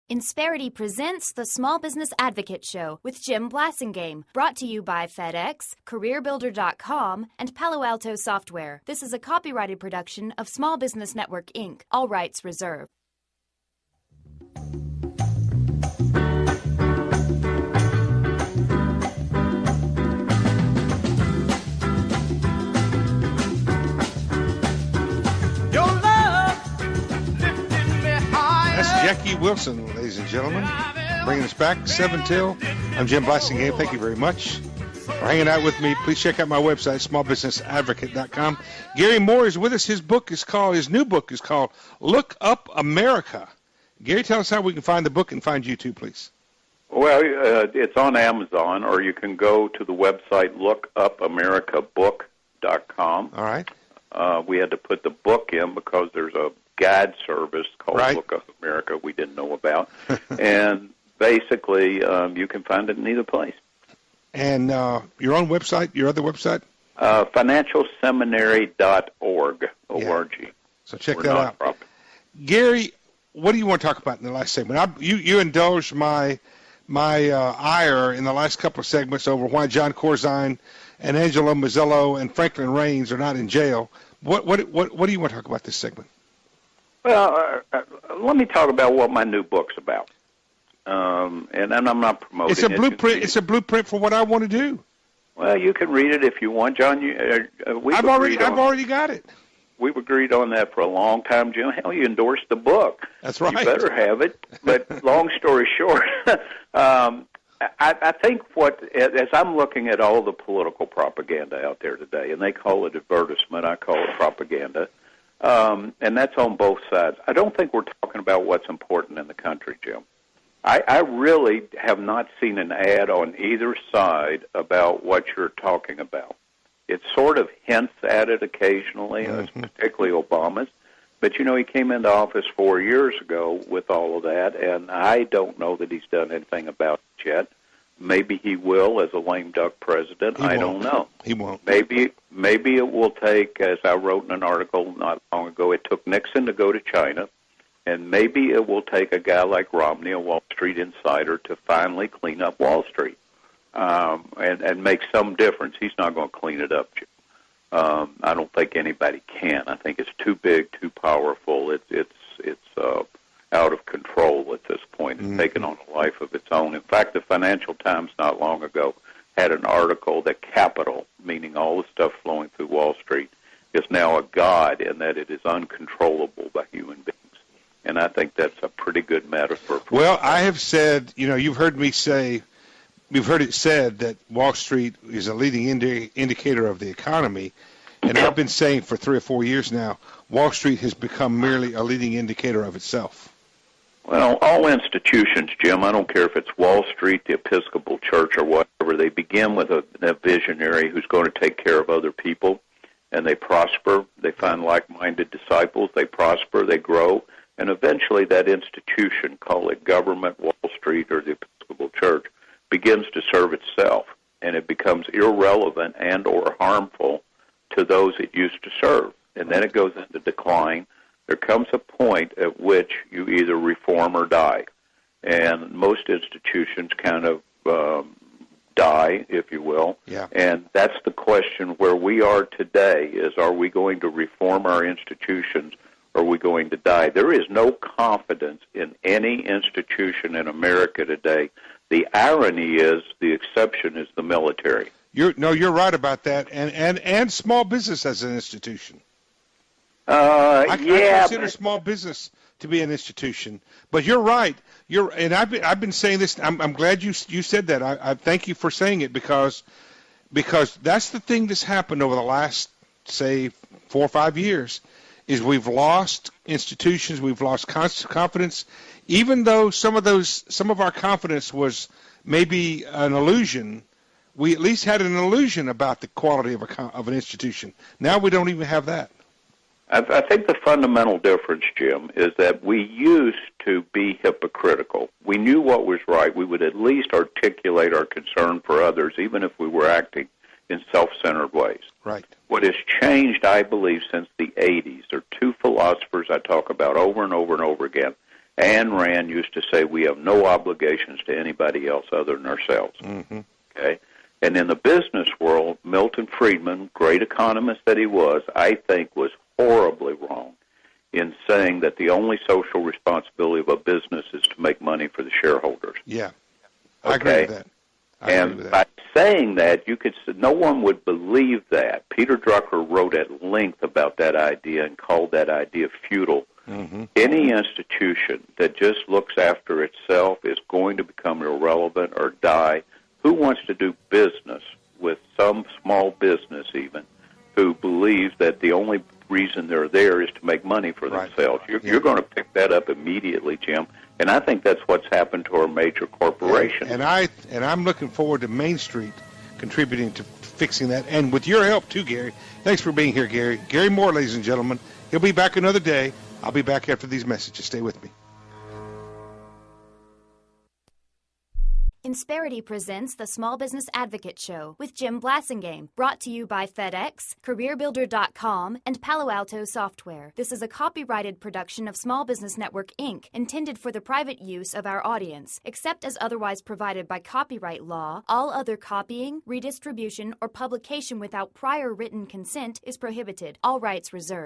Insperity presents the Small Business Advocate Show with Jim Blasingame, brought to you by FedEx, CareerBuilder.com, and Palo Alto Software. This is a copyrighted production of Small Business Network, Inc., all rights reserved. Jackie Wilson, ladies and gentlemen, bringing us back 7 till. I'm Jim Blasingame. Thank you very much for hanging out with me. Please check out my website, smallbusinessadvocate.com. Gary Moore is with us. His new book is called Look Up America. Gary, tell us how we can find the book and find you too, please. Well, it's on Amazon, or you can go to the website lookupamericabook.com. All right. We had to put the book in because there's a guide service called right. Look Up America we didn't know about. And basically, you can find it in either place. And your own website, your other website? Financialseminary.org, O-R-G. Yeah. So check that out. Profit. Gary, what do you want to talk about in the last segment? You indulged my ire in the last couple of segments over why John Corzine and Angelo Mozzello and Franklin Raines are not in jail. What do you want to talk about this segment? Well, let me talk about what my new book's about. And I'm not promoting it. It's a blueprint. It's a blueprint for what I want to do. Well, you can read it if you want, John. I've already got it. We've agreed on that for a long time, Jim. Hell, you endorsed the book. That's right. You better have it. But long story short, I think as I'm looking at all the political propaganda out there today, and they call it advertisement, I call it propaganda. And that's on both sides. I don't think we're talking about what's important in the country, Jim. I really have not seen an ad on either side about what you're talking about. It sort of hints at it occasionally, particularly Obama's. But, he came into office 4 years ago with all of that, and I don't know that he's done anything about it yet. Maybe he will as a lame duck president. I don't know. He won't. Maybe it will take, as I wrote in an article not long ago, it took Nixon to go to China, and maybe it will take a guy like Romney, a Wall Street insider, to finally clean up Wall Street and make some difference. He's not going to clean it up, Jim. I don't think anybody can. I think it's too big, too powerful. It's out of control at this point. It's taken on a life of its own. In fact, the Financial Times not long ago had an article that capital, meaning all the stuff flowing through Wall Street, is now a god in that it is uncontrollable by human beings. And I think that's a pretty good metaphor. Well, I have said, you've heard me say, we've heard it said that Wall Street is a leading indicator of the economy. And I've been saying for 3 or 4 years now, Wall Street has become merely a leading indicator of itself. Well, all institutions, Jim, I don't care if it's Wall Street, the Episcopal Church, or whatever, they begin with a visionary who's going to take care of other people, and they prosper. They find like-minded disciples. They prosper. They grow. And eventually that institution, call it government, Wall Street, or the Episcopal Church, begins to serve itself, and it becomes irrelevant and or harmful to those it used to serve. And then it goes into decline. There comes a point at which you either reform or die. And most institutions kind of die, if you will. Yeah. And that's the question where we are today is, are we going to reform our institutions or are we going to die? There is no confidence in any institution in America today. The irony is the exception is the military. You're right about that. And small business as an institution. I consider small business to be an institution, but you're right. And I've been saying this. I'm glad you said that. I thank you for saying it because that's the thing that's happened over the last, say, 4 or 5 years, is we've lost institutions, we've lost confidence, even though some of our confidence was maybe an illusion. We at least had an illusion about the quality of an institution. Now we don't even have that. I think the fundamental difference, Jim, is that we used to be hypocritical. We knew what was right. We would at least articulate our concern for others, even if we were acting in self-centered ways. Right. What has changed, I believe, since the 80s, there are two philosophers I talk about over and over and over again, Ayn Rand used to say we have no obligations to anybody else other than ourselves. Mm-hmm. Okay? And in the business world, Milton Friedman, great economist that he was, I think was horribly wrong in saying that the only social responsibility of a business is to make money for the shareholders. Yeah, I agree with that. And by saying that, you could say no one would believe that. Peter Drucker wrote at length about that idea and called that idea futile. Mm-hmm. Any institution that just looks after itself is going to become irrelevant or die. Who wants to do business with some small business even who believes that the only reason they're there is to make money for themselves? You're going to pick that up immediately, Jim. And I think that's what's happened to our major corporations. And I'm looking forward to Main Street contributing to fixing that, and with your help too, Gary. Thanks for being here, Gary. Gary Moore, ladies and gentlemen. He'll be back another day. I'll be back after these messages. Stay with me. Insperity presents the Small Business Advocate Show with Jim Blasingame, brought to you by FedEx, CareerBuilder.com, and Palo Alto Software. This is a copyrighted production of Small Business Network, Inc., intended for the private use of our audience. Except as otherwise provided by copyright law, all other copying, redistribution, or publication without prior written consent is prohibited. All rights reserved.